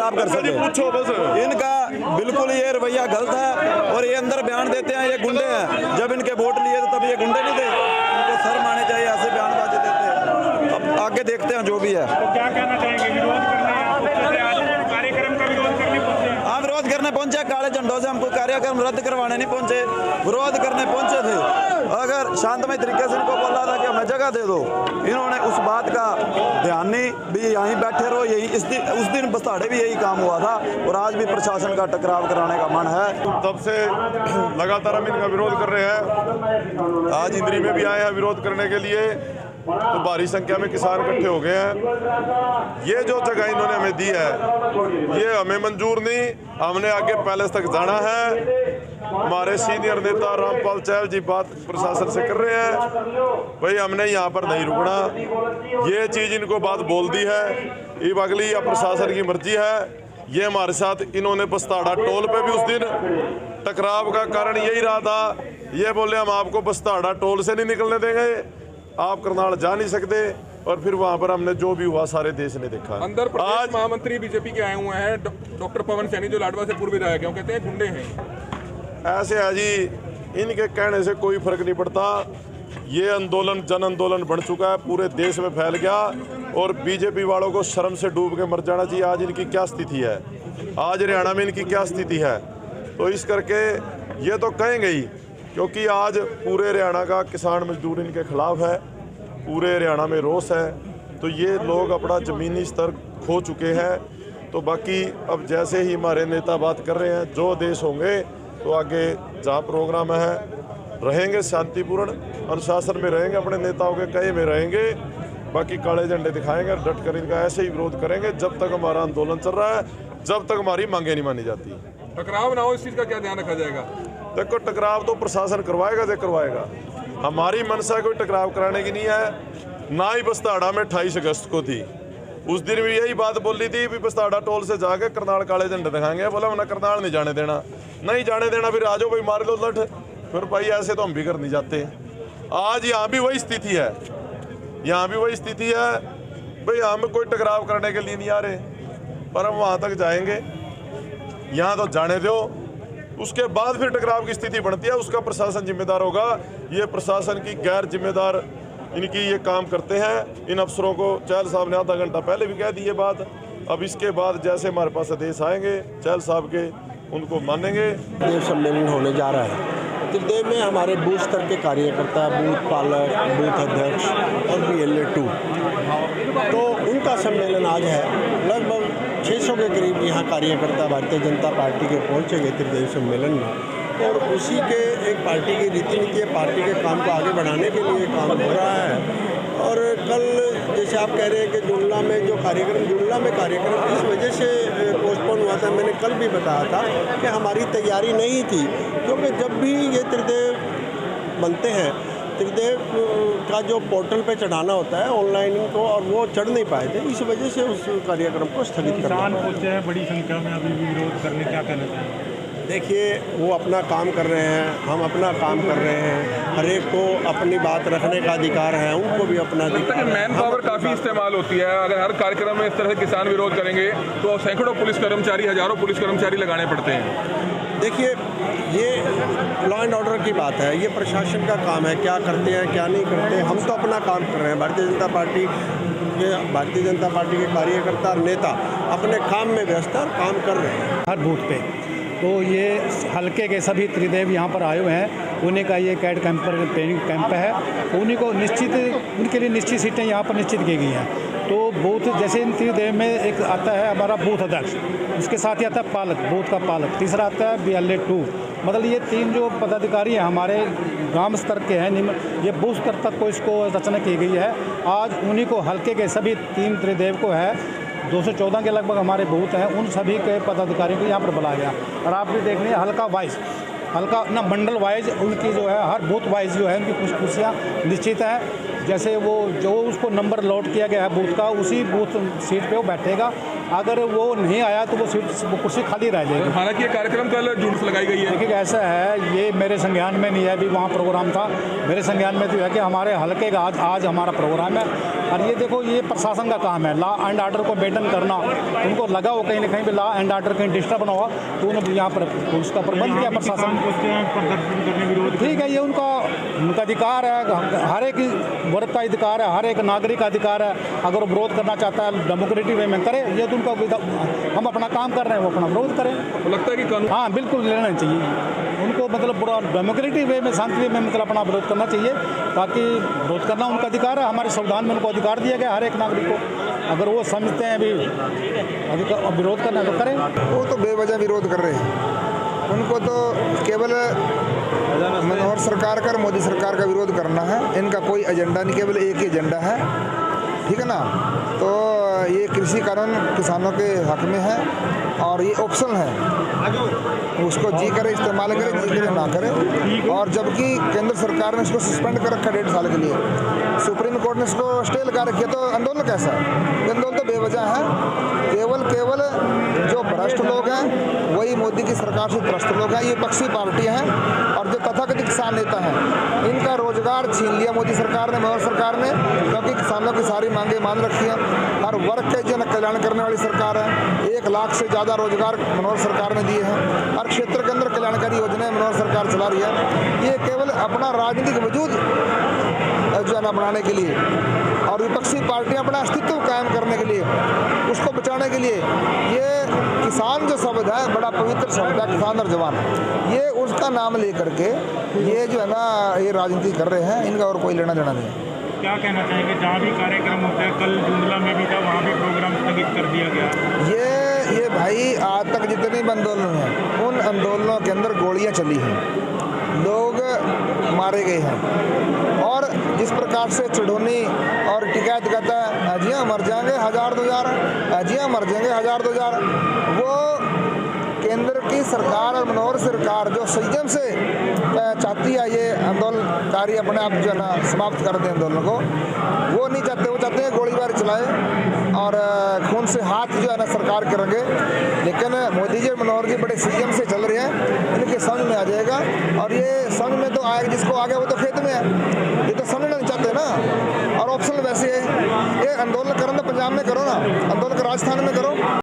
खराब कर सके। पूछो बस, इनका बिल्कुल ये रवैया गलत है और ये अंदर बयान देते हैं ये गुंडे हैं। जब इनके वोट लिए थे तब ये गुंडे नहीं थे, इनको शर्म आने चाहिए, ऐसे बयानबाजी देते हैं। अब आगे देखते हैं जो भी है। तो क्या कहना चाहेंगे, विरोध करने आज कार्यक्रम का विरोध करने पहुंचे? हाँ, विरोध करने पहुंचे, काले झंडों से हमको कार्यक्रम रद्द करवाने नहीं पहुंचे, विरोध करने पहुंचे थे। अगर शांतमय तरीके से इनको बोला था कि हमें जगह दे दो, इन्होंने उस बात का ध्यान नहीं, भी यहीं बैठे रहो। यही उस दिन बस्ताड़े भी यही काम हुआ था और आज भी प्रशासन का टकराव कराने का मन है। तब से लगातार हम इनका विरोध कर रहे हैं। आज इंद्री में भी आए हैं विरोध करने के लिए, तो भारी संख्या में किसान इकट्ठे हो गए हैं। ये जो जगह इन्होंने हमें दी है ये हमें मंजूर नहीं, हमने आगे पैलेस तक जाना है। हमारे सीनियर नेता रामपाल चहल जी बात प्रशासन से कर रहे हैं, भाई हमने यहाँ पर नहीं रुकना। ये चीज़ इनको बात बोल दी है, ये अगली या प्रशासन की मर्जी है। ये हमारे साथ इन्होंने बस्ताड़ा टोल पे भी उस दिन टकराव का कारण यही रहा था। ये बोले हम आपको बस्ताड़ा टोल से नहीं निकलने देंगे, आप करनाल जा नहीं सकते, और फिर वहाँ पर हमने जो भी हुआ सारे देश ने देखा। अंदर प्रदेश महामंत्री बीजेपी के आए हुए हैं डॉक्टर पवन सैनी, जो लाडवा से पूर्व विधायक है, कहते हैं गुंडे हैं। ऐसे है जी, इनके कहने से कोई फर्क नहीं पड़ता। ये आंदोलन जन आंदोलन बन चुका है, पूरे देश में फैल गया और बीजेपी वालों को शर्म से डूब के मर जाना चाहिए। आज इनकी क्या स्थिति है, आज हरियाणा में इनकी क्या स्थिति है, तो इस करके ये तो कहेंगे ही, क्योंकि आज पूरे हरियाणा का किसान मजदूर इनके खिलाफ है, पूरे हरियाणा में रोष है। तो ये लोग अपना ज़मीनी स्तर खो चुके हैं। तो बाकी अब जैसे ही हमारे नेता बात कर रहे हैं, जो आदेश होंगे तो आगे जहाँ प्रोग्राम है रहेंगे, शांतिपूर्ण अनुशासन में रहेंगे, अपने नेताओं के कहे में रहेंगे। बाकी काले झंडे दिखाएंगे, डट कर इनका ऐसे ही विरोध करेंगे जब तक हमारा आंदोलन चल रहा है, जब तक हमारी मांगे नहीं मानी जाती। टकराव ना हो, इस चीज़ का क्या ध्यान रखा जाएगा? देखो, टकराव तो प्रशासन करवाएगा जो करवाएगा, हमारी मनसा कोई टकराव कराने की नहीं है। ना ही बस्ताड़ा में 28 अगस्त को थी, उस दिन भी यही बात बोली थी भी बस्ताड़ा टोल से जाके करनाल काले झंडे दिखाएंगे। बोला हमने करनाल नहीं जाने देना, नहीं जाने देना, फिर आ जाओ भाई मार लो लठ, फिर भाई ऐसे तो हम भी कर नहीं जाते। आज यहाँ भी वही स्थिति है, यहाँ भी वही स्थिति है। भाई हम कोई टकराव करने के लिए नहीं आ रहे, पर हम वहाँ तक जाएंगे। यहाँ तो जाने दो, उसके बाद फिर टकराव की स्थिति बनती है, उसका प्रशासन जिम्मेदार होगा। ये प्रशासन की गैर जिम्मेदार इनकी ये काम करते हैं। इन अफसरों को चहल साहब ने आधा घंटा पहले भी कह दी ये बात। अब इसके बाद जैसे हमारे पास आदेश आएंगे चहल साहब के, उनको मानेंगे। त्रिदेव सम्मेलन होने जा रहा है। त्रिदेव में हमारे बूथ स्तर के कार्यकर्ता, बूथ पालक, बूथ अध्यक्ष और BLA 2, तो उनका सम्मेलन आज है। लगभग 600 के करीब यहाँ कार्यकर्ता भारतीय जनता पार्टी के पहुँचेंगे त्रिदेव सम्मेलन में, और उसी के एक पार्टी की रीति नीति है, पार्टी के काम को आगे बढ़ाने के लिए काम हो रहा है। और कल जैसे आप कह रहे हैं कि जुमला में जो कार्यक्रम, जुमला में कार्यक्रम इस वजह से पोस्टपोन हुआ था, मैंने कल भी बताया था कि हमारी तैयारी नहीं थी, क्योंकि जब भी ये त्रिदेव बनते हैं, त्रिदेव का जो पोर्टल पे चढ़ाना होता है ऑनलाइन को, और वो चढ़ नहीं पाए थे, इस वजह से उस कार्यक्रम को स्थगित करना पड़ा। किसान पहुंचे हैं बड़ी संख्या में अभी भी विरोध करने, क्या कहना चाहिए? देखिए, वो अपना काम कर रहे हैं, हम अपना काम कर रहे हैं, हर एक को अपनी बात रखने का अधिकार है, उनको भी अपना अधिकार है। मैन पावर काफ़ी इस्तेमाल होती है, अगर हर कार्यक्रम में इस तरह से किसान विरोध करेंगे तो सैकड़ों पुलिस कर्मचारी, हजारों पुलिस कर्मचारी लगाने पड़ते हैं। देखिए, ये लॉ एंड ऑर्डर की बात है, ये प्रशासन का काम है, क्या करते हैं क्या नहीं करते। हम तो अपना काम कर रहे हैं, भारतीय जनता पार्टी के कार्यकर्ता नेता अपने काम में व्यस्त और काम कर रहे हैं हर बूथ पे। तो ये हल्के के सभी त्रिदेव यहाँ पर आए हुए हैं, उन्हीं का ये कैड कैंप पर ट्रेनिंग कैंप है, तो उन्हीं को उनके लिए निश्चित सीटें यहाँ पर निश्चित की गई हैं। तो बूथ जैसे इन त्रिदेव में एक आता है हमारा बूथ अध्यक्ष, उसके साथ ही आता है पालक, बूथ का पालक, तीसरा आता है BLA 2, मतलब ये 3 जो पदाधिकारी हैं हमारे ग्राम स्तर के हैं, ये बूथ स्तर तक को इसको रचना की गई है। आज उन्हीं को हल्के के सभी 3 त्रिदेव को है, 214 के लगभग हमारे बूथ हैं, उन सभी के पदाधिकारियों को यहाँ पर बुलाया गया। और आप भी देख लीजिए हल्का ना मंडल वाइज उनकी जो है, हर बूथ वाइज जो है उनकी कुछ कुर्सियाँ निश्चित हैं। जैसे वो जो उसको नंबर लॉट किया गया है बूथ का, उसी बूथ सीट पे वो बैठेगा अगर वो नहीं आया तो वो कुर्सी खाली रह जाएगी। हालांकि ये कार्यक्रम कल जून से लगाई गई है। देखिए ऐसा है, ये मेरे संज्ञान में नहीं है, अभी वहाँ प्रोग्राम था। मेरे संज्ञान में तो है कि हमारे हल्के का आज हमारा प्रोग्राम है। और ये देखो, ये प्रशासन का काम है, लॉ एंड ऑर्डर को मेंटेन करना। उनको लगा हो कहीं ना कहीं भी लॉ एंड ऑर्डर कहीं डिस्टर्ब ना हो, तो उन्होंने यहाँ पर पुलिस का प्रबंध किया प्रशासन। ठीक है, ये उनका अधिकार है, हर एक वर्ग का अधिकार है, हर एक नागरिक का अधिकार है। अगर वो विरोध करना चाहता है डेमोक्रेटिक वे में करे, ये तो उनका, हम अपना काम कर रहे हैं, वो अपना विरोध करें। तो लगता है कि कानून, हाँ बिल्कुल लेना चाहिए उनको, मतलब पूरा डेमोक्रेटिक वे में, शांति वे में मतलब अपना विरोध करना चाहिए, ताकि विरोध करना उनका अधिकार है। हमारे संविधान में उनको अधिकार दिया गया हर एक नागरिक को। अगर वो समझते हैं भी विरोध करना तो करें। वो तो बेवजह विरोध कर रहे हैं, उनको तो केवल मनोहर सरकार का और मोदी सरकार का विरोध करना है। इनका कोई एजेंडा नहीं, केवल एक ही एजेंडा है, ठीक है ना। तो ये कृषि कानून किसानों के हक में है और ये ऑप्शन है, उसको जी करे इस्तेमाल करे, जी करे ना करे। और जबकि केंद्र सरकार ने इसको सस्पेंड कर रखा 1.5 साल के लिए, सुप्रीम कोर्ट ने इसको स्टे लगा रखी है, तो आंदोलन कैसा है? आंदोलन तो बेवजह है। केवल जो भ्रष्ट लोग हैं वही मोदी की सरकार से त्रस्त लोग हैं, ये विपक्षी पार्टियां हैं। और जो तथाकथित किसान नेता हैं, इनका रोजगार छीन लिया मोदी सरकार ने, मनोहर सरकार ने, क्योंकि किसानों की सारी मांगे मान रखी हैं। हर वर्ग के जन कल्याण करने वाली सरकार है। 1 लाख से ज़्यादा रोजगार मनोहर सरकार ने दिए हैं। हर क्षेत्र के अंदर कल्याणकारी योजनाएं मनोहर सरकार चला रही है। ये केवल अपना राजनीतिक वजूद जो है ना बनाने के लिए, और विपक्षी पार्टियां अपना अस्तित्व कायम करने के लिए, उसको बचाने के लिए, ये किसान जो शब्द है बड़ा पवित्र शब्द है, किसान और जवान, ये उसका नाम लेकर के ये जो है ना ये राजनीति कर रहे हैं। इनका और कोई लेना देना नहीं है। क्या कहना चाहेंगे, जहाँ भी कार्यक्रम होता है, कल जुमला में भी था, वहाँ भी प्रोग्राम स्थगित कर दिया गया। ये भाई आज तक जितने भी आंदोलन हैं, उन आंदोलनों के अंदर गोलियां चली हैं, लोग मारे गए हैं। और जिस प्रकार से चढ़ोनी और टिकैत कहता है अजियाँ मर जाएंगे 1000-2000, अजियाँ मर जाएंगे 1000-2000, वो केंद्र की सरकार और मनोहर सरकार जो संयम से चाहती है ये आंदोलनकारी अपने आप जो है ना समाप्त कर दें आंदोलन को, वो नहीं चाहते। वो चाहते हैं गोलीबारी चलाए और खून से हाथ जो है ना सरकार करेंगे। लेकिन मोदी जी और मनोहर जी बड़े संयम से चल रहे हैं, इनके समझ में आ जाएगा। और ये समझ में तो आएगा, जिसको आ गया वो तो खेत में है, ये तो समझना नहीं चाहते ना। और ऑप्शन वैसे है, ये आंदोलन करो ना पंजाब में करो ना, आंदोलन राजस्थान में करो।